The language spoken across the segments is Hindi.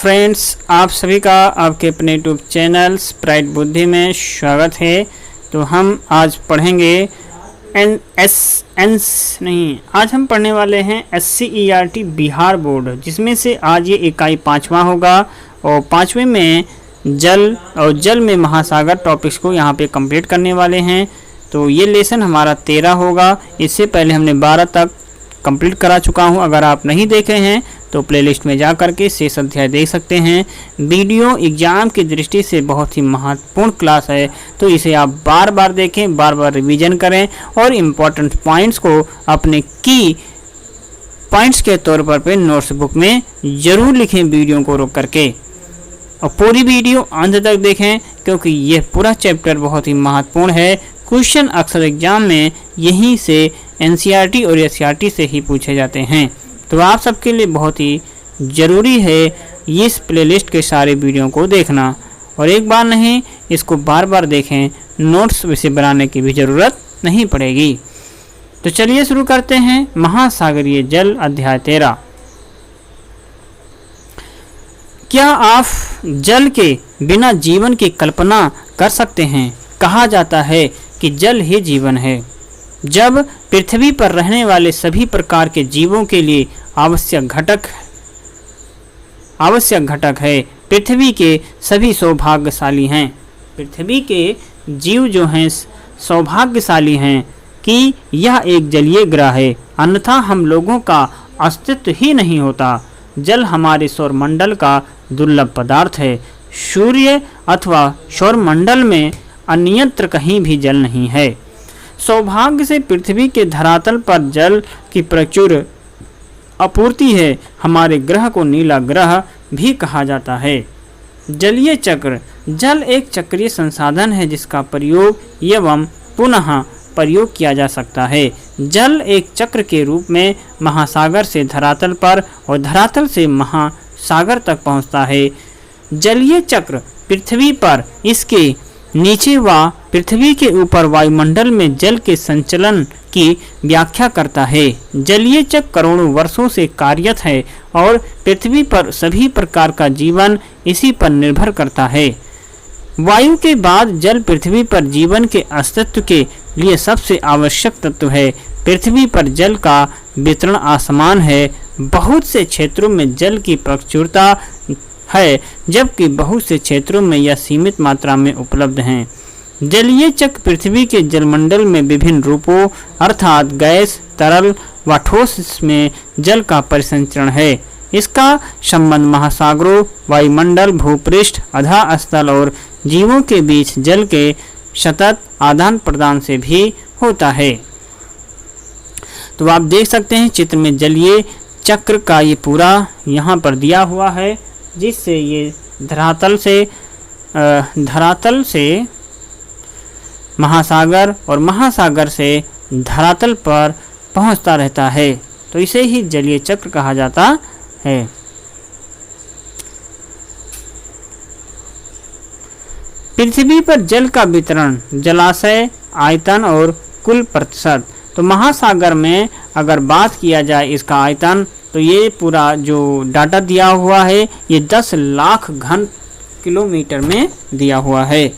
फ्रेंड्स, आप सभी का आपके अपने यूट्यूब चैनल स्प्राइट बुद्धि में स्वागत है। तो हम आज पढ़ेंगे आज हम पढ़ने वाले हैं SCERT बिहार बोर्ड, जिसमें से आज ये इकाई 5वां होगा और 5वें में जल और जल में महासागर टॉपिक्स को यहाँ पे कंप्लीट करने वाले हैं। तो ये लेसन हमारा 13 होगा। इससे पहले हमने 12 तक कंप्लीट करा चुका हूँ। अगर आप नहीं देखे हैं तो प्लेलिस्ट में जा करके शेष अध्याय देख सकते हैं। वीडियो एग्जाम की दृष्टि से बहुत ही महत्वपूर्ण क्लास है, तो इसे आप बार बार देखें, बार बार रिवीजन करें और इम्पोर्टेंट पॉइंट्स को अपने की पॉइंट्स के तौर पर नोट्स बुक में ज़रूर लिखें वीडियो को रोक करके, और पूरी वीडियो अंत तक देखें क्योंकि यह पूरा चैप्टर बहुत ही महत्वपूर्ण है। क्वेश्चन अक्सर एग्जाम में यहीं से NCERT और SCERT से ही पूछे जाते हैं, तो आप सबके लिए बहुत ही ज़रूरी है इस प्लेलिस्ट के सारे वीडियो को देखना, और एक बार नहीं इसको बार बार देखें। नोट्स इसे बनाने की भी ज़रूरत नहीं पड़ेगी। तो चलिए शुरू करते हैं। महासागरीय जल अध्याय 13। क्या आप जल के बिना जीवन की कल्पना कर सकते हैं? कहा जाता है कि जल ही जीवन है। जब पृथ्वी पर रहने वाले सभी प्रकार के जीवों के लिए आवश्यक घटक है। पृथ्वी के सभी सौभाग्यशाली हैं। पृथ्वी के जीव जो हैं सौभाग्यशाली हैं कि यह एक जलीय ग्रह है, अन्यथा हम लोगों का अस्तित्व ही नहीं होता। जल हमारे सौरमंडल का दुर्लभ पदार्थ है। सूर्य अथवा सौरमंडल में अन्यत्र कहीं भी जल नहीं है। सौभाग्य से पृथ्वी के धरातल पर जल की प्रचुर आपूर्ति है। हमारे ग्रह को नीला ग्रह भी कहा जाता है। जलीय चक्र। जल एक चक्रीय संसाधन है जिसका प्रयोग एवं पुनः प्रयोग किया जा सकता है। जल एक चक्र के रूप में महासागर से धरातल पर और धरातल से महासागर तक पहुंचता है। जलीय चक्र पृथ्वी पर, इसके नीचे व पृथ्वी के ऊपर वायुमंडल में जल के संचलन की व्याख्या करता है। जलीय चक्र करोड़ों वर्षों से कार्यरत है और पृथ्वी पर सभी प्रकार का जीवन इसी पर निर्भर करता है। वायु के बाद जल पृथ्वी पर जीवन के अस्तित्व के लिए सबसे आवश्यक तत्व है। पृथ्वी पर जल का वितरण असमान है। बहुत से क्षेत्रों में जल की प्रचुरता है, जबकि बहुत से क्षेत्रों में यह सीमित मात्रा में उपलब्ध हैं। जलीय चक्र पृथ्वी के जलमंडल में विभिन्न रूपों अर्थात गैस, तरल व ठोस में जल का परिसंचरण है। इसका संबंध महासागरों, वायुमंडल, भूपृष्ठ, अधः स्थल और जीवों के बीच जल के सतत आदान प्रदान से भी होता है। तो आप देख सकते हैं चित्र में जलीय चक्र का ये पूरा यहाँ पर दिया हुआ है, जिससे ये धरातल से महासागर और महासागर से धरातल पर पहुंचता रहता है। तो इसे ही जलीय चक्र कहा जाता है। पृथ्वी पर जल का वितरण, जलाशय, आयतन और कुल प्रतिशत। तो महासागर में अगर बात किया जाए इसका आयतन, तो ये पूरा जो डाटा दिया हुआ है ये 10 लाख घन किलोमीटर में दिया हुआ है।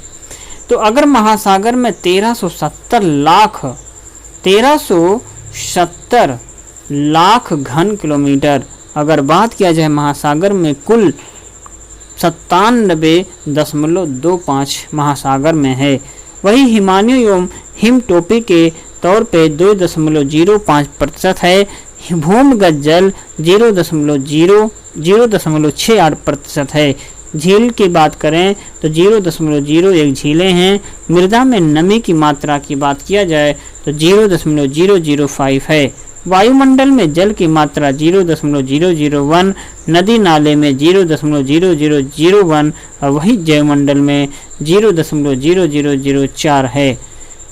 तो अगर महासागर में 1370 लाख घन किलोमीटर, अगर बात किया जाए महासागर में कुल 97.25 महासागर में है। वही हिमालय एवं हिमटोपी के तौर पे 2.05% है। भूमिगत जल 0.68% है। झील की बात करें तो 0.01 झीलें हैं। मृदा में नमी की मात्रा की बात किया जाए तो 0.005 है। वायुमंडल में जल की मात्रा 0.001, नदी नाले में 0.0001 और वही जैवमंडल में 0.0004 है।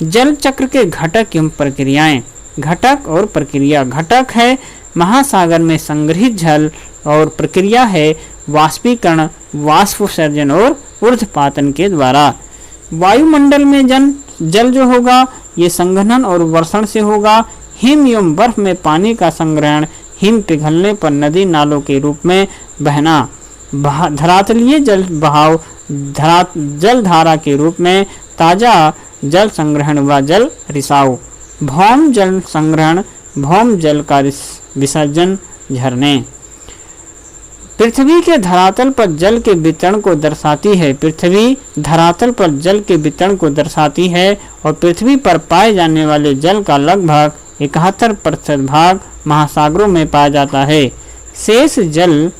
जल चक्र के घटक एवं प्रक्रियाएं। घटक और प्रक्रिया। घटक है महासागर में संग्रहित जल और प्रक्रिया है वाष्पीकरण, वाष्पोत्सर्जन और ऊर्ध्वपातन के द्वारा। वायुमंडल में जल जो होगा ये संघनन और वर्षण से होगा। हिम एवं बर्फ में पानी का संग्रहण, हिम पिघलने पर नदी नालों के रूप में बहना। धरातलीय जल बहाव जल धारा के रूप में ताजा जल संग्रहण व जल रिसाव। भौम जल संग्रहण, भौम जल का विसर्जन, झरने। पृथ्वी के धरातल पर जल के वितरण को दर्शाती है। पृथ्वी धरातल पर जल के वितरण को दर्शाती है और पृथ्वी पर पाए जाने वाले जल का लगभग 71% भाग महासागरों में पाया जाता है। शेष जल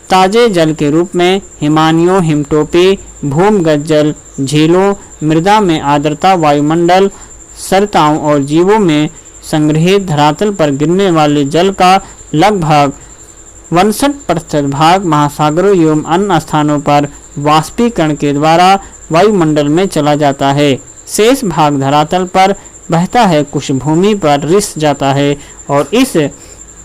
ताजे जल के रूप में हिमानियों, हिमटोपे, भूमिगत जल, झीलों, मृदा में आर्द्रता, वायुमंडल, सरिताओं और जीवों में संग्रहित धरातल पर गिरने वाले जल का लगभग 62% भाग महासागरों एवं अन्य स्थानों पर वाष्पीकरण के द्वारा वायुमंडल में चला जाता है। शेष भाग धरातल पर बहता है, कुछ भूमि पर रिस जाता है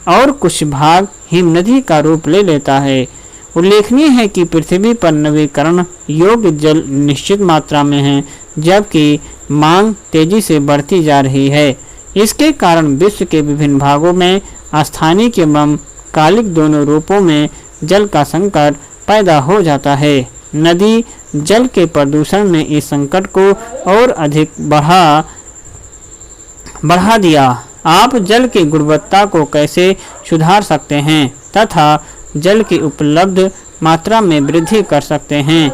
और कुछ भाग हिम नदी का रूप ले लेता है। उल्लेखनीय है कि पृथ्वी पर नवीकरण योग्य जल निश्चित मात्रा में है, जबकि मांग तेजी से बढ़ती जा रही है। इसके कारण विश्व के विभिन्न भागों में स्थानिक एवं कालिक दोनों रूपों में जल का संकट पैदा हो जाता है। नदी जल के प्रदूषण ने इस संकट को और अधिक बढ़ा दिया। आप जल की गुणवत्ता को कैसे सुधार सकते हैं तथा जल की उपलब्ध मात्रा में वृद्धि कर सकते हैं।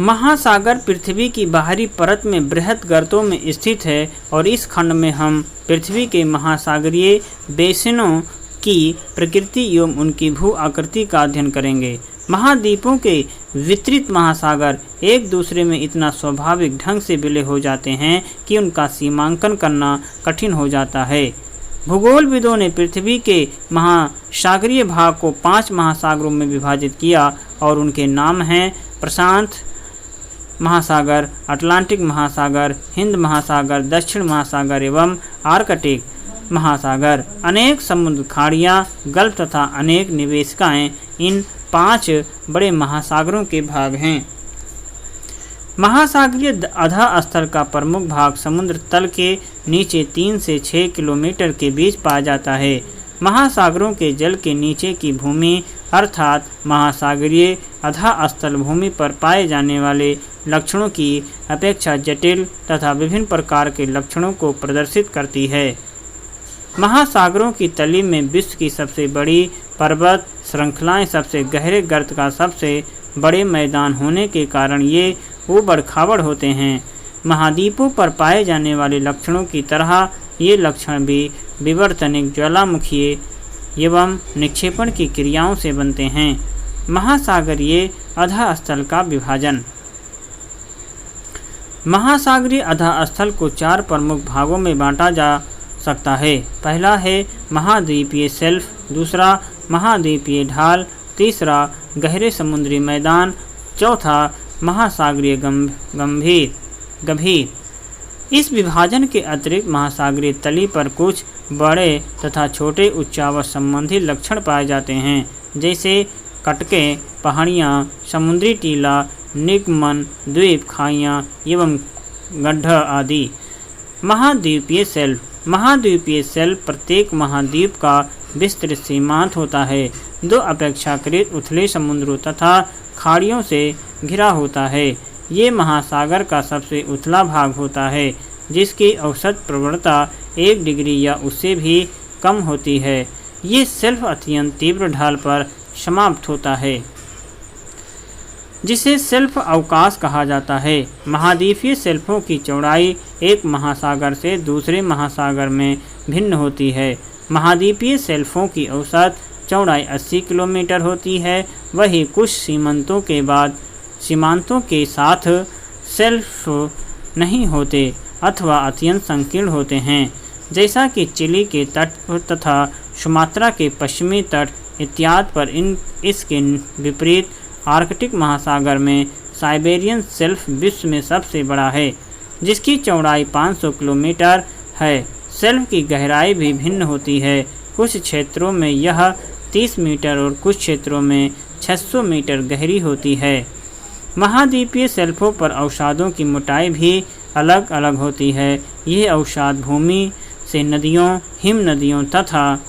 महासागर पृथ्वी की बाहरी परत में बृहद गर्तों में स्थित है और इस खंड में हम पृथ्वी के महासागरीय बेसिनों की प्रकृति एवं उनकी भू आकृति का अध्ययन करेंगे। महाद्वीपों के वितरित महासागर एक दूसरे में इतना स्वाभाविक ढंग से विलय हो जाते हैं कि उनका सीमांकन करना कठिन हो जाता है। भूगोलविदों ने पृथ्वी के महासागरीय भाग को 5 महासागरों में विभाजित किया और उनके नाम हैं प्रशांत महासागर, अटलांटिक महासागर, हिंद महासागर, दक्षिण महासागर एवं आर्कटिक महासागर। अनेक समुद्र खाड़ियाँ, गल्फ तथा अनेक निवेशिकाएँ इन 5 बड़े महासागरों के भाग हैं। महासागरीय अधः स्थल का प्रमुख भाग समुद्र तल के नीचे 3 से 6 किलोमीटर के बीच पाया जाता है। महासागरों के जल के नीचे की भूमि अर्थात महासागरीय अधः स्थल भूमि पर पाए जाने वाले लक्षणों की अपेक्षा जटिल तथा विभिन्न प्रकार के लक्षणों को प्रदर्शित करती है। महासागरों की तली में विश्व की सबसे बड़ी पर्वत श्रृंखलाएं, सबसे गहरे गर्त का सबसे बड़े मैदान होने के कारण ये ऊबड़ खाबड़ होते हैं। महाद्वीपों पर पाए जाने वाले लक्षणों की तरह ये लक्षण भी विवर्तनिक, ज्वालामुखीय एवं निक्षेपण की क्रियाओं से बनते हैं। महासागरीय अधः स्थल का विभाजन। महासागरीय अधः स्थल को 4 प्रमुख भागों में बांटा जा सकता है। पहला है महाद्वीपीय शेल्फ, दूसरा महाद्वीपीय ढाल, तीसरा गहरे समुद्री मैदान, चौथा महासागरीय गंभीर। इस विभाजन के अतिरिक्त महासागरीय तली पर कुछ बड़े तथा छोटे उच्चावच संबंधी लक्षण पाए जाते हैं, जैसे कटके, पहाड़ियाँ, समुद्री टीला, निगमन, द्वीप, खाइयाँ एवं गड्ढा आदि। महाद्वीपीय शेल्फ प्रत्येक महाद्वीप का विस्तृत सीमांत होता है, 2 अपेक्षाकृत उथले समुद्रों तथा खाड़ियों से घिरा होता है। ये महासागर का सबसे उथला भाग होता है, जिसकी औसत प्रवणता 1 डिग्री या उससे भी कम होती है। ये शेल्फ अत्यंत तीव्र ढाल पर समाप्त होता है, जिसे शेल्फ अवकाश कहा जाता है। महाद्वीपीय शेल्फों की चौड़ाई एक महासागर से दूसरे महासागर में भिन्न होती है। महाद्वीपीय शेल्फों की औसत चौड़ाई 80 किलोमीटर होती है। वही कुछ सीमांतों के साथ शेल्फ नहीं होते अथवा अत्यंत संकीर्ण होते हैं, जैसा कि चिली के तट तथा सुमात्रा के पश्चिमी तट इत्यादि पर। इसके विपरीत आर्कटिक महासागर में साइबेरियन शेल्फ विश्व में सबसे बड़ा है, जिसकी चौड़ाई 500 किलोमीटर है। शेल्फ की गहराई भी भिन्न होती है, कुछ क्षेत्रों में यह 30 मीटर और कुछ क्षेत्रों में 600 मीटर गहरी होती है। महाद्वीपीय शेल्फों पर अवसादों की मोटाई भी अलग अलग होती है। ये अवसाद भूमि से नदियों, हिम नदियों तथा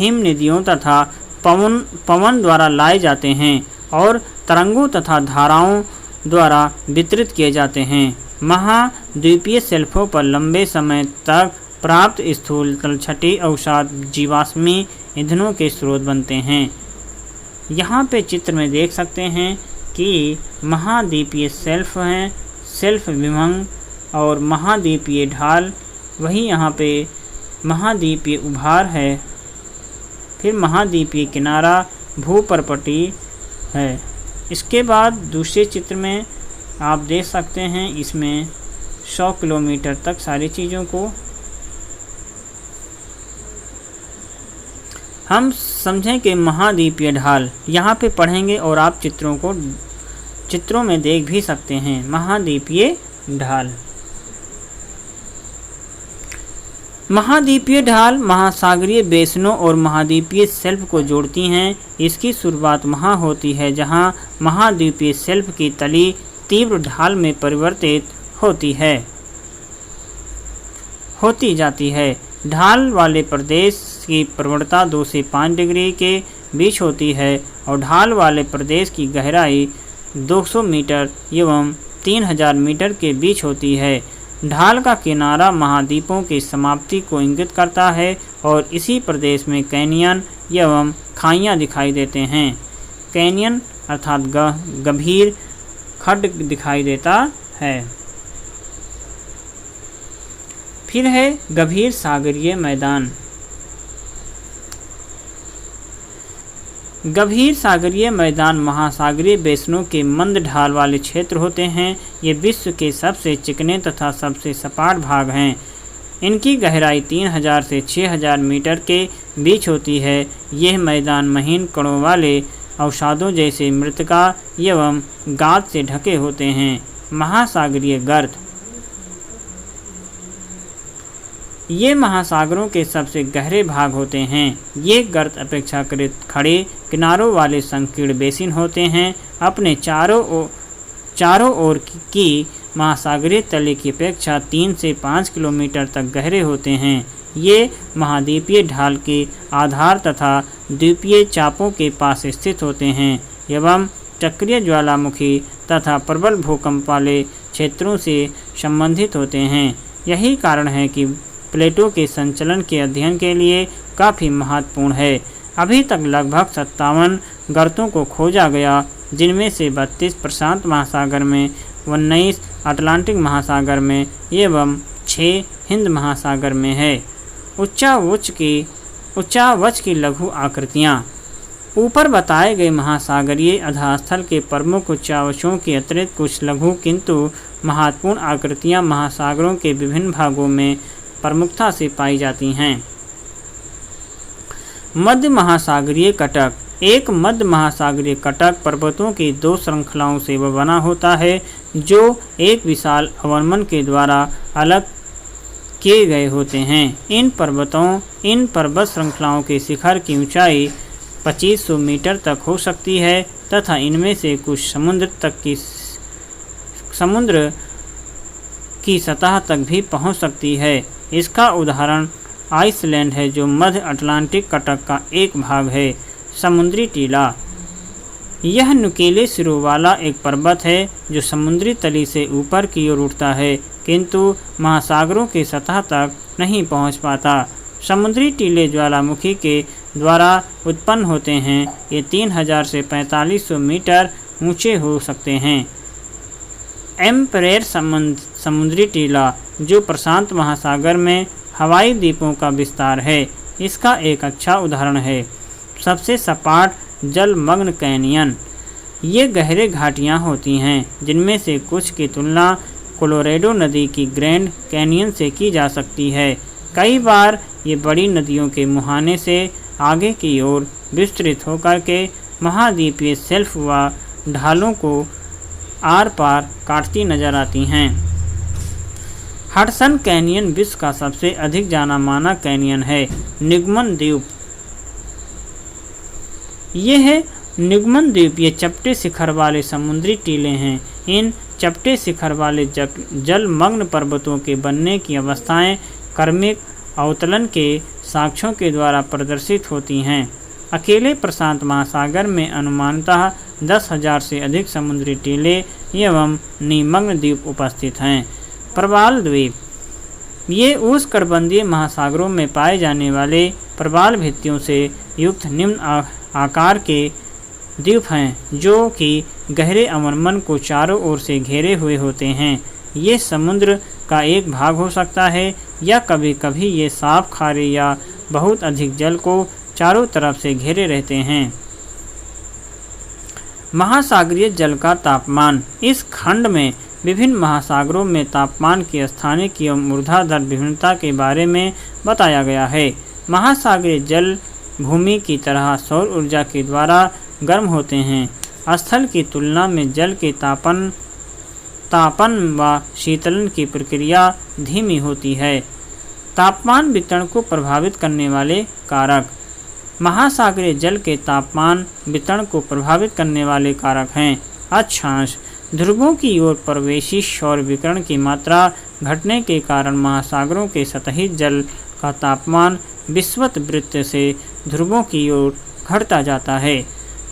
हिम नदियों तथा पवन द्वारा लाए जाते हैं और तरंगों तथा धाराओं द्वारा वितरित किए जाते हैं। महाद्वीपीय शेल्फों पर लंबे समय तक प्राप्त स्थूल तलछटी अवसाद जीवाश्मी ईंधनों के स्रोत बनते हैं। यहाँ पे चित्र में देख सकते हैं कि महाद्वीपीय शेल्फ हैं, शेल्फ विभंग और महाद्वीपीय ढाल, वही यहाँ पे महाद्वीपीय उभार है, फिर महाद्वीपीय किनारा भूपर्पटी है। इसके बाद दूसरे चित्र में आप देख सकते हैं, इसमें 100 किलोमीटर तक सारी चीज़ों को हम समझें कि महाद्वीपीय ढाल यहाँ पे पढ़ेंगे और आप चित्रों में देख भी सकते हैं। महाद्वीपीय ढाल, महाद्वीपीय ढाल महासागरीय बेसिनों और महाद्वीपीय शेल्फ को जोड़ती हैं। इसकी शुरुआत वहाँ होती है जहाँ महाद्वीपीय शेल्फ की तली तीव्र ढाल में परिवर्तित होती जाती है। ढाल वाले प्रदेश की प्रवणता 2 से 5 डिग्री के बीच होती है और ढाल वाले प्रदेश की गहराई 200 मीटर एवं 3000 मीटर के बीच होती है। ढाल का किनारा महाद्वीपों की समाप्ति को इंगित करता है और इसी प्रदेश में कैनियन एवं खाइयाँ दिखाई देते हैं। कैनियन अर्थात गंभीर खड्ड दिखाई देता है। फिर है गंभीर सागरीय मैदान। गंभीर सागरीय मैदान महासागरीय बेसिनों के मंद ढाल वाले क्षेत्र होते हैं। ये विश्व के सबसे चिकने तथा सबसे सपाट भाग हैं। इनकी गहराई 3000 से 6000 मीटर के बीच होती है। यह मैदान महीन कणों वाले अवसादों जैसे मृत्तिका एवं गाद से ढके होते हैं। महासागरीय गर्त, ये महासागरों के सबसे गहरे भाग होते हैं। ये गर्त अपेक्षाकृत खड़े किनारों वाले संकीर्ण बेसिन होते हैं। अपने चारों ओर की महासागरीय तले की अपेक्षा 3 से 5 किलोमीटर तक गहरे होते हैं। ये महाद्वीपीय ढाल के आधार तथा द्वीपीय चापों के पास स्थित होते हैं एवं चक्रीय ज्वालामुखी तथा प्रबल भूकंप वाले क्षेत्रों से संबंधित होते हैं। यही कारण है कि प्लेटों के संचलन के अध्ययन के लिए काफ़ी महत्वपूर्ण है। अभी तक लगभग 57 गर्तों को खोजा गया, जिनमें से 32 प्रशांत महासागर में, 19 अटलांटिक महासागर में एवं 6 हिंद महासागर में है। उच्चावच की लघु आकृतियाँ। ऊपर बताए गए महासागरीय आधारस्थल के प्रमुख उच्चावचों के अतिरिक्त कुछ लघु किंतु महत्वपूर्ण आकृतियाँ महासागरों के विभिन्न भागों में प्रमुखता से पाई जाती हैं। मध्य महासागरीय कटक। एक मध्य महासागरीय कटक पर्वतों की 2 श्रृंखलाओं से बना होता है, जो एक विशाल अवनमन के द्वारा अलग किए गए होते हैं। इन पर्वत श्रृंखलाओं के शिखर की ऊंचाई 2500 मीटर तक हो सकती है तथा इनमें से कुछ समुद्र की सतह तक भी पहुंच सकती है। इसका उदाहरण आइसलैंड है, जो मध्य अटलांटिक कटक का एक भाग है। समुद्री टीला। यह नुकीले सिरों वाला एक पर्वत है जो समुद्री तली से ऊपर की ओर उठता है, किंतु महासागरों की सतह तक नहीं पहुंच पाता। समुद्री टीले ज्वालामुखी के द्वारा उत्पन्न होते हैं। ये 3000 से 4500 मीटर ऊंचे हो सकते हैं। एम्परेर समुद्री टीला, जो प्रशांत महासागर में हवाई द्वीपों का विस्तार है, इसका एक अच्छा उदाहरण है। सबसे सपाट जलमग्न कैनियन। ये गहरे घाटियाँ होती हैं, जिनमें से कुछ की तुलना कोलोराडो नदी की ग्रैंड कैनियन से की जा सकती है। कई बार ये बड़ी नदियों के मुहाने से आगे की ओर विस्तृत होकर के महाद्वीपीय शेल्फ व ढालों को आर पार काटती नजर आती हैं। हडसन कैनियन विश्व का सबसे अधिक जाना माना कैनियन है। निगमन द्वीप। ये है निगमन द्वीप। ये चपटे शिखर वाले समुद्री टीले हैं। इन चपटे शिखर वाले जलमग्न पर्वतों के बनने की अवस्थाएं क्रमिक अवतरण के साक्ष्यों के द्वारा प्रदर्शित होती हैं। अकेले प्रशांत महासागर में अनुमानतः 10,000 से अधिक समुद्री टीले एवं निमग्न द्वीप उपस्थित हैं। प्रवाल द्वीप, ये उष्णकटिबंधीय महासागरों में पाए जाने वाले प्रवाल भित्तियों से युक्त निम्न आकार के द्वीप हैं, जो कि गहरे अवमन को चारों ओर से घेरे हुए होते हैं। ये समुद्र का एक भाग हो सकता है या कभी कभी ये साफ खारे या बहुत अधिक जल को चारों तरफ से घेरे रहते हैं। महासागरीय जल का तापमान, इस खंड में विभिन्न महासागरों में तापमान की स्थानिक एवं ऊर्ध्वाधर विभिन्नता के बारे में बताया गया है। महासागरीय जल भूमि की तरह सौर ऊर्जा के द्वारा गर्म होते हैं। स्थल की तुलना में जल के तापन व शीतलन की प्रक्रिया धीमी होती है। तापमान वितरण को प्रभावित करने वाले कारक, महासागरीय जल के तापमान वितरण को प्रभावित करने वाले कारक हैं। अक्षांश, ध्रुवों की ओर प्रवेशी सौर विकिरण की मात्रा घटने के कारण महासागरों के सतही जल का तापमान विषुवत वृत्त से ध्रुवों की ओर घटता जाता है।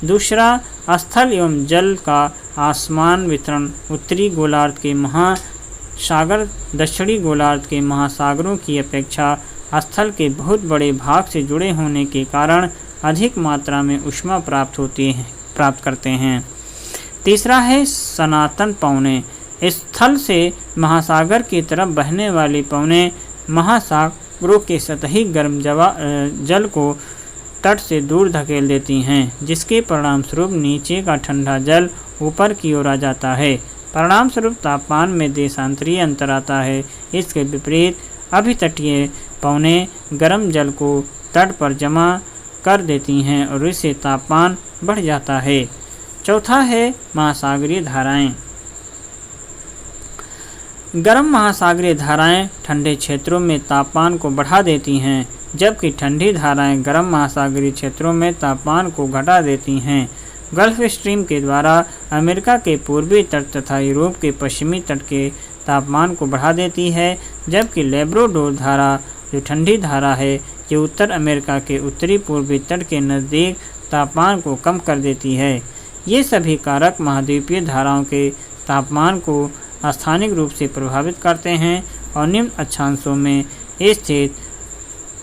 दूसरा, स्थल एवं जल का आसमान वितरण, उत्तरी गोलार्ध के महासागर दक्षिणी गोलार्ध के महासागरों की अपेक्षा स्थल के बहुत बड़े भाग से जुड़े होने के कारण अधिक मात्रा में ऊष्मा प्राप्त करते हैं। तीसरा है सनातन पवने, स्थल से महासागर की तरफ बहने वाली पवने महासागरों के सतही गर्म जल को तट से दूर धकेल देती हैं, जिसके परिणाम स्वरूप नीचे का ठंडा जल ऊपर की ओर आ जाता है। परिणाम स्वरूप तापमान में देशांतरीय अंतर आता है। इसके विपरीत अभितटीय पवने गर्म जल को तट पर जमा कर देती हैं और इससे तापमान बढ़ जाता है। चौथा है महासागरीय धाराएं। गर्म महासागरीय धाराएं ठंडे क्षेत्रों में तापमान को बढ़ा देती हैं, जबकि ठंडी धाराएं गर्म महासागरीय क्षेत्रों में तापमान को घटा देती हैं। गल्फ स्ट्रीम के द्वारा अमेरिका के पूर्वी तट तथा यूरोप के पश्चिमी तट के तापमान को बढ़ा देती है, जबकि लेब्राडोर धारा जो ठंडी धारा है ये उत्तर अमेरिका के उत्तरी पूर्वी तट के नज़दीक तापमान को कम कर देती है। ये सभी कारक महाद्वीपीय धाराओं के तापमान को स्थानिक रूप से प्रभावित करते हैं और निम्न अक्षांशों में स्थित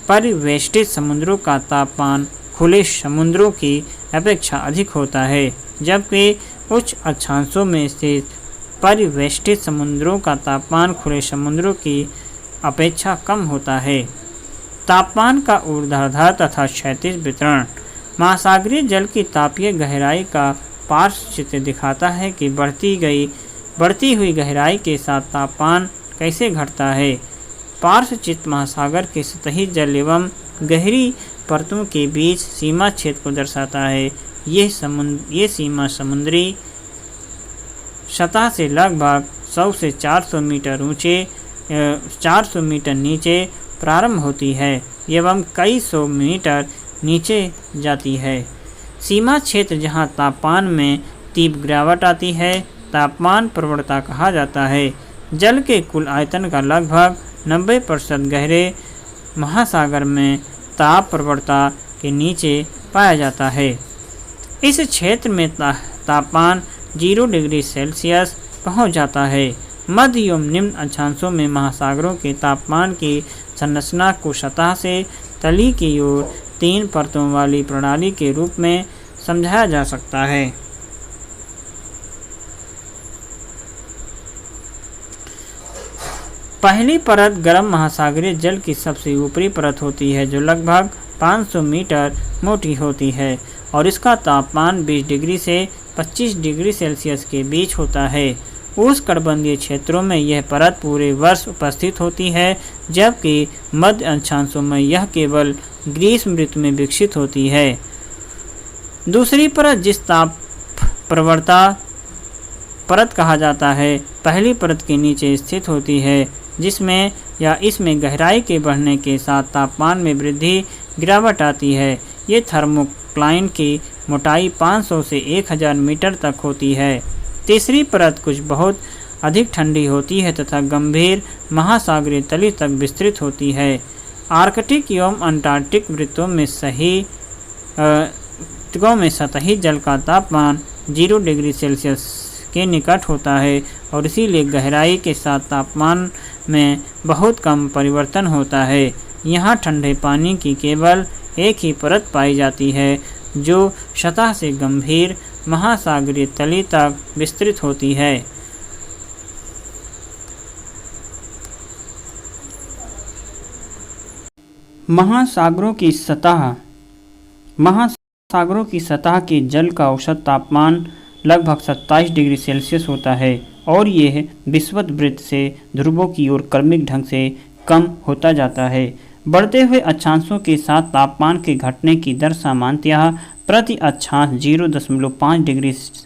परिवेष्टित समुद्रों का तापमान खुले समुद्रों की अपेक्षा अधिक होता है, जबकि उच्च अक्षांशों में स्थित परिवेष्टित समुद्रों का तापमान खुले समुद्रों की अपेक्षा कम होता है। तापमान का ऊर्ध्वाधर तथा क्षैतिज वितरण, महासागरीय जल की तापीय गहराई का पार्श्व चित्र दिखाता है कि बढ़ती हुई गहराई के साथ तापमान कैसे घटता है। पार्श्व चित्र महासागर के सतही जल एवं गहरी परतों के बीच सीमा क्षेत्र को दर्शाता है। ये सीमा समुद्री सतह से लगभग 100 से 400 मीटर नीचे प्रारंभ होती है एवं कई सौ मीटर नीचे जाती है। सीमा क्षेत्र जहां तापमान में तीव्र गिरावट आती है तापमान प्रवणता कहा जाता है। जल के कुल आयतन का लगभग 90% गहरे महासागर में ताप प्रवणता के नीचे पाया जाता है। इस क्षेत्र में तापमान 0 डिग्री सेल्सियस पहुंच जाता है। मध्य एवं निम्न अक्षांशों में महासागरों के तापमान की संरचना को सतह से तली की ओर 3 परतों वाली प्रणाली के रूप में समझाया जा सकता है। पहली परत गर्म महासागरीय जल की सबसे ऊपरी परत होती है, जो लगभग 500 मीटर मोटी होती है और इसका तापमान 20 डिग्री से 25 डिग्री सेल्सियस के बीच होता है। उष्णकटिबंधीय क्षेत्रों में यह परत पूरे वर्ष उपस्थित होती है, जबकि मध्य अक्षांशों में यह केवल ग्रीष्म ऋतु में विकसित होती है। दूसरी परत, जिस ताप प्रवणता परत कहा जाता है, पहली परत के नीचे स्थित होती है, जिसमें या इसमें गहराई के बढ़ने के साथ तापमान में वृद्धि गिरावट आती है। ये थर्मोक्लाइन की मोटाई 500 से 1000 मीटर तक होती है। तीसरी परत कुछ बहुत अधिक ठंडी होती है तथा गंभीर महासागरीय तली तक विस्तृत होती है। आर्कटिक एवं अंटार्कटिक वृत्तों में सतही जल का तापमान 0 डिग्री सेल्सियस के निकट होता है और इसीलिए गहराई के साथ तापमान में बहुत कम परिवर्तन होता है। यहाँ ठंडे पानी की केवल एक ही परत पाई जाती है जो सतह से गंभीर महासागरीय तली तक विस्तृत होती है। महासागरों की सतह के जल का औसत तापमान लगभग 27 डिग्री सेल्सियस होता है और यह विषुवत वृत्त से ध्रुवों की ओर क्रमिक ढंग से कम होता जाता है। बढ़ते हुए अक्षांशों के साथ तापमान के घटने की दर सामान्यतः प्रति अक्षांश 0.5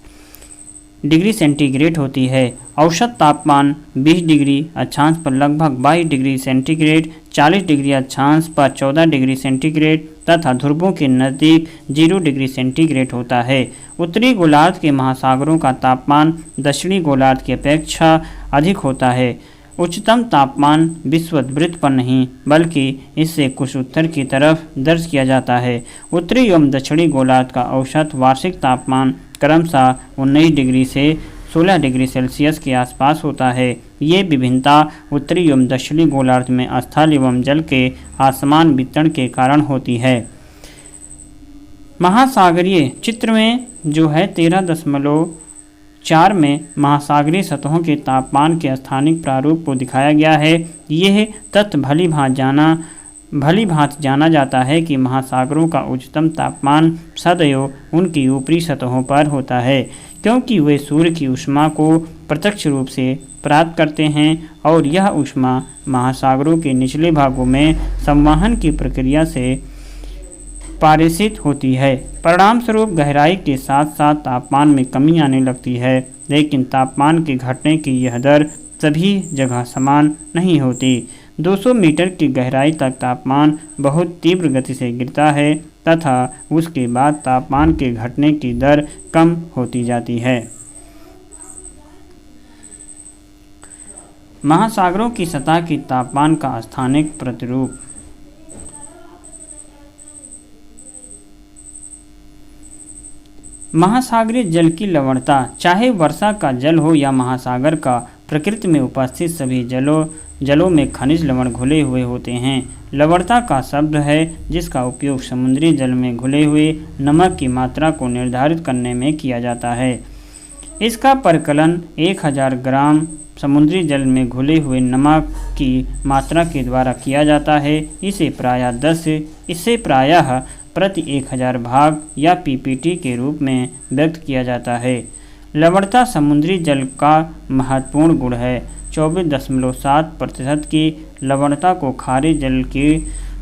डिग्री सेंटीग्रेड होती है। औसत तापमान 20 डिग्री अक्षांश पर लगभग 22 डिग्री सेंटीग्रेड, 40 डिग्री अक्षांश पर 14 डिग्री सेंटीग्रेड तथा ध्रुवों के नज़दीक 0 डिग्री सेंटीग्रेड होता है। उत्तरी गोलार्ध के महासागरों का तापमान दक्षिणी गोलार्ध की अपेक्षा अधिक होता है। उच्चतम तापमान विषुवत वृत्त पर नहीं बल्कि इससे कुछ उत्तर की तरफ दर्ज किया जाता है। उत्तरी एवं दक्षिणी गोलार्ध का औसत वार्षिक तापमान क्रमशः 19 डिग्री से 16 डिग्री सेल्सियस के आसपास होता है। ये विभिन्नता उत्तरी एवं दक्षिणी गोलार्ध में स्थल एवं जल के असमान वितरण के कारण होती है। महासागरीय चित्र में जो है 13.4 में महासागरीय सतहों के तापमान के स्थानिक प्रारूप को दिखाया गया है। यह तथ्य भली भांति जाना जाता है कि महासागरों का उच्चतम तापमान सदैव उनकी ऊपरी सतहों पर होता है, क्योंकि वे सूर्य की ऊष्मा को प्रत्यक्ष रूप से प्राप्त करते हैं और यह ऊष्मा महासागरों के निचले भागों में संवहन की प्रक्रिया से पारित होती है। परिणामस्वरूप गहराई के साथ साथ तापमान में कमी आने लगती है, लेकिन तापमान के घटने की यह दर सभी जगह समान नहीं होती। 200 मीटर की गहराई तक तापमान बहुत तीव्र गति से गिरता है तथा उसके बाद तापमान के घटने की दर कम होती जाती है। महासागरों की सतह की तापमान का स्थानिक प्रतिरूप। महासागरीय जल की लवणता, चाहे वर्षा का जल हो या महासागर का, प्रकृति में उपस्थित सभी जलों में खनिज लवण घुले हुए होते हैं। लवणता का शब्द है जिसका उपयोग समुद्री जल में घुले हुए नमक की मात्रा को निर्धारित करने में किया जाता है। इसका परिकलन 1000 ग्राम समुद्री जल में घुले हुए नमक की मात्रा के द्वारा किया जाता है। इसे प्रायः प्रति 1000 भाग या पीपीटी के रूप में व्यक्त किया जाता है। लवणता समुद्री जल का महत्वपूर्ण गुण है। 24.7% की लवणता को खारे जल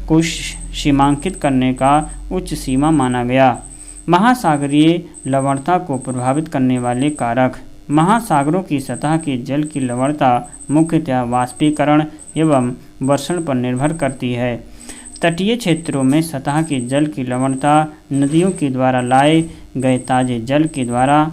को सीमांकित करने का उच्च सीमा माना गया। महासागरीय लवणता को प्रभावित करने वाले कारक। महासागरों की सतह के जल की लवणता मुख्यतः वाष्पीकरण एवं वर्षण पर निर्भर करती है। तटीय क्षेत्रों में सतह के जल की लवणता नदियों के द्वारा लाए गए ताजे जल के द्वारा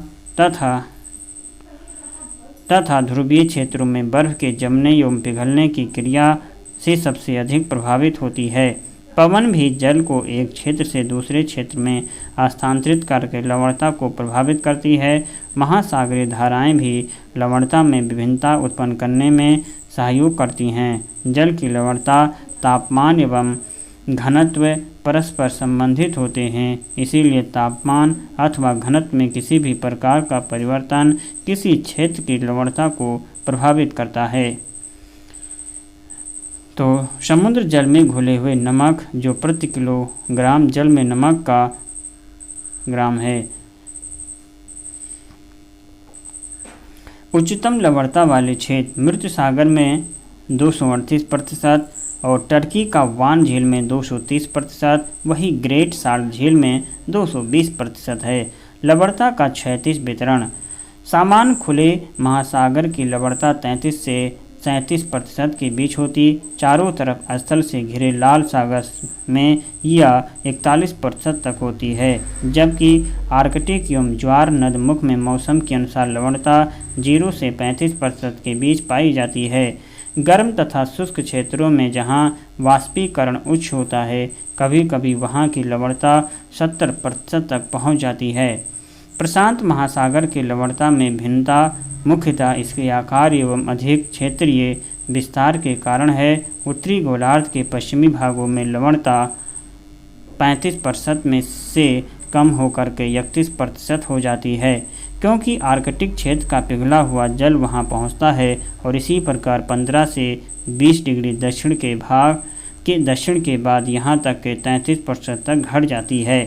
तथा ध्रुवीय क्षेत्रों में बर्फ के जमने एवं पिघलने की क्रिया से सबसे अधिक प्रभावित होती है। पवन भी जल को एक क्षेत्र से दूसरे क्षेत्र में स्थानांतरित करके लवणता को प्रभावित करती है। महासागरीय धाराएं भी लवणता में विभिन्नता उत्पन्न करने में सहयोग करती हैं। जल की लवणता, तापमान एवं घनत्व परस्पर संबंधित होते हैं, इसीलिए तापमान अथवा घनत्व में किसी भी प्रकार का परिवर्तन किसी क्षेत्र की लवणता को प्रभावित करता है। तो समुद्र जल में घुले हुए नमक जो प्रति किलोग्राम जल में नमक का ग्राम है। उच्चतम लवणता वाले क्षेत्र मृत सागर में 238% और टर्की का वान झील में 230%, वही ग्रेट साल्ट झील में 220% है। लवणता का क्षैतिज वितरण। सामान्य खुले महासागर की लवणता 33 से 37% के बीच होती। चारों तरफ स्थल से घिरे लाल सागर में यह 41% तक होती है, जबकि आर्कटिक एवं ज्वार नदमुख में मौसम के अनुसार लवणता 0 से 35% के बीच पाई जाती है। गर्म तथा शुष्क क्षेत्रों में जहाँ वाष्पीकरण उच्च होता है, कभी कभी वहाँ की लवणता 70% तक पहुँच जाती है। प्रशांत महासागर की लवणता में भिन्नता मुख्यतः इसके आकार एवं अधिक क्षेत्रीय विस्तार के कारण है। उत्तरी गोलार्ध के पश्चिमी भागों में लवणता 35% में से कम होकर के 31% हो जाती है, क्योंकि आर्कटिक क्षेत्र का पिघला हुआ जल वहां पहुंचता है और इसी प्रकार 15 से 20 डिग्री दक्षिण के बाद यहां तक के 33% तक घट जाती है।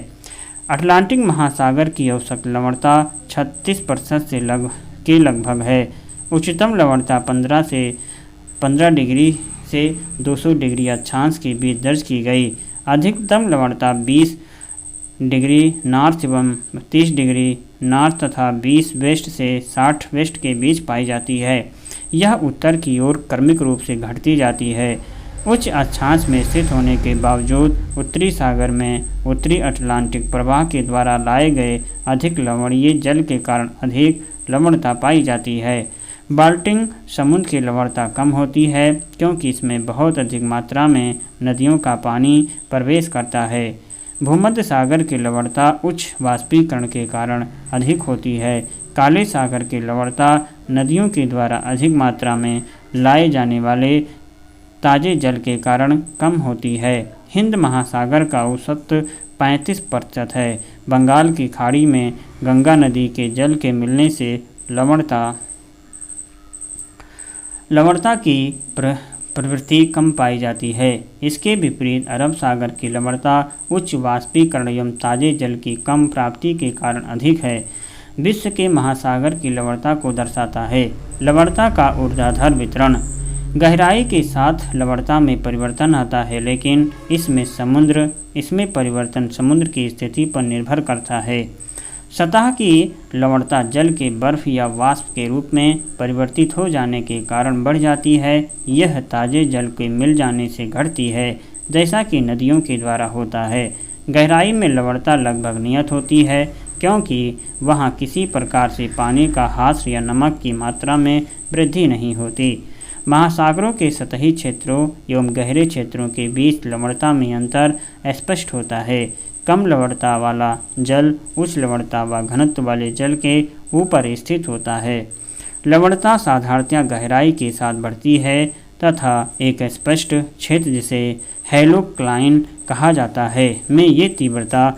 अटलांटिक महासागर की औसत लवणता 36% के लगभग है। उच्चतम लवणता 15 डिग्री से 200 डिग्री अक्षांश के बीच दर्ज की गई। अधिकतम लवणता 20 डिग्री नॉर्थ एवं 30 डिग्री नॉर्थ तथा 20 वेस्ट से 60 वेस्ट के बीच पाई जाती है। यह उत्तर की ओर क्रमिक रूप से घटती जाती है। उच्च अक्षांश में स्थित होने के बावजूद उत्तरी सागर में उत्तरी अटलांटिक प्रवाह के द्वारा लाए गए अधिक लवणीय जल के कारण अधिक लवणता पाई जाती है। बाल्टिक समुद्र की लवणता कम होती है, क्योंकि इसमें बहुत अधिक मात्रा में नदियों का पानी प्रवेश करता है। भूमध्य सागर की लवणता उच्च वाष्पीकरण के कारण अधिक होती है। काले सागर की लवणता नदियों के द्वारा अधिक मात्रा में लाए जाने वाले ताजे जल के कारण कम होती है। हिंद महासागर का औसत 35% है। बंगाल की खाड़ी में गंगा नदी के जल के मिलने से लवणता की प्रवृत्ति कम पाई जाती है। इसके विपरीत अरब सागर की लवणता उच्च वाष्पीकरण एवं ताजे जल की कम प्राप्ति के कारण अधिक है। विश्व के महासागर की लवणता को दर्शाता है। लवणता का ऊर्ध्वाधर वितरण। गहराई के साथ लवणता में परिवर्तन आता है, लेकिन इसमें परिवर्तन समुद्र की स्थिति पर निर्भर करता है। सतह की लवणता जल के बर्फ या वाष्प के रूप में परिवर्तित हो जाने के कारण बढ़ जाती है। यह ताजे जल के मिल जाने से घटती है, जैसा कि नदियों के द्वारा होता है। गहराई में लवणता लगभग नियत होती है, क्योंकि वहाँ किसी प्रकार से पानी का ह्रास या नमक की मात्रा में वृद्धि नहीं होती। महासागरों के सतही क्षेत्रों एवं गहरे क्षेत्रों के बीच लवणता में अंतर स्पष्ट होता है। कम लवणता वाला जल उच्च लवणता व घनत्व वाले जल के ऊपर स्थित होता है। लवणता साधारणतया गहराई के साथ बढ़ती है तथा एक स्पष्ट क्षेत्र, जिसे हेलोक्लाइन कहा जाता है, में ये तीव्रता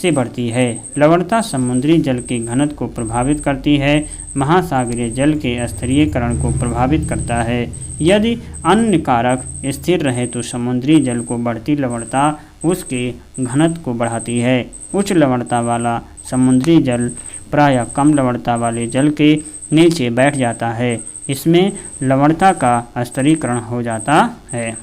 से बढ़ती है। लवणता समुद्री जल के घनत्व को प्रभावित करती है। महासागरीय जल के स्तरीयकरण को प्रभावित करता है। यदि अन्य कारक स्थिर रहे तो समुद्री जल को बढ़ती लवणता उसके घनत्व को बढ़ाती है। उच्च लवणता वाला समुद्री जल प्रायः कम लवणता वाले जल के नीचे बैठ जाता है। इसमें लवणता का स्तरीकरण हो जाता है।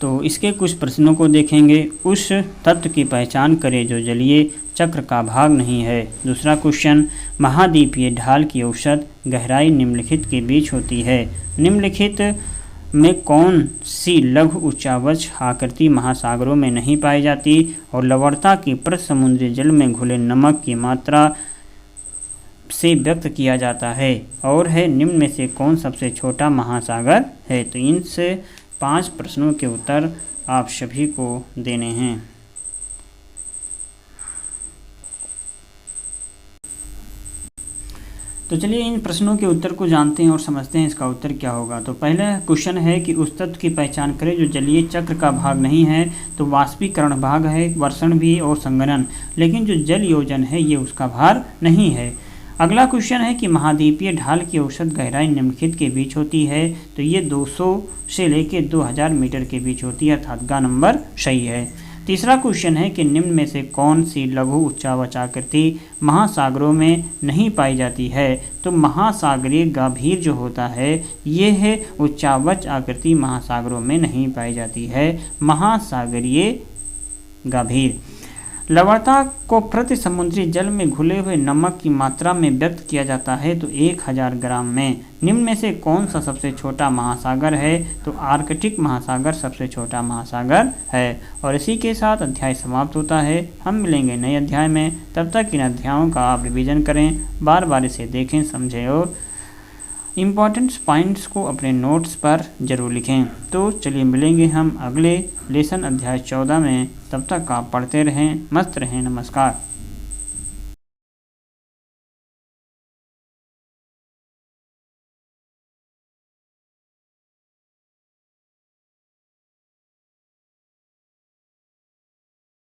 तो इसके कुछ प्रश्नों को देखेंगे। उस तत्व की पहचान करें जो जलीय चक्र का भाग नहीं है। दूसरा क्वेश्चन, महाद्वीपीय ढाल की औसत गहराई निम्नलिखित के बीच होती है। निम्नलिखित में कौन सी लघु उच्चावच आकृति महासागरों में नहीं पाई जाती और लवणता की प्रति समुद्री जल में घुले नमक की मात्रा से व्यक्त किया जाता है, और है निम्न में से कौन सबसे छोटा महासागर है। तो इनसे 5 प्रश्नों के उत्तर आप सभी को देने हैं। तो चलिए इन प्रश्नों के उत्तर को जानते हैं और समझते हैं इसका उत्तर क्या होगा। तो पहला क्वेश्चन है कि उस तत्व की पहचान करें जो जलीय चक्र का भाग नहीं है। तो वाष्पीकरण भाग है, वर्षण भी और संघनन, लेकिन जो जल योजन है ये उसका भाग नहीं है। अगला क्वेश्चन है कि महाद्वीपीय ढाल की औसत गहराई निम्नलिखित के बीच होती है। तो ये 200 से लेकर 2000 मीटर के बीच होती है, अर्थात ग नंबर सही है। तीसरा क्वेश्चन है कि निम्न में से कौन सी लघु उच्चावच आकृति महासागरों में नहीं पाई जाती है। तो महासागरीय गंभीर जो होता है ये है उच्चावच आकृति महासागरों में नहीं पाई जाती है। महासागरीय गंभीर लवणता को प्रति समुद्री जल में घुले हुए नमक की मात्रा में व्यक्त किया जाता है, तो 1000 ग्राम में। निम्न में से कौन सा सबसे छोटा महासागर है। तो आर्कटिक महासागर सबसे छोटा महासागर है। और इसी के साथ अध्याय समाप्त होता है। हम मिलेंगे नए अध्याय में। तब तक इन अध्यायों का आप रिवीजन करें, बार बार इसे देखें, समझें और इम्पॉर्टेंट पॉइंट्स को अपने नोट्स पर ज़रूर लिखें। तो चलिए मिलेंगे हम अगले लेसन अध्याय 14 में। तब तक आप पढ़ते रहें, मस्त रहें। नमस्कार।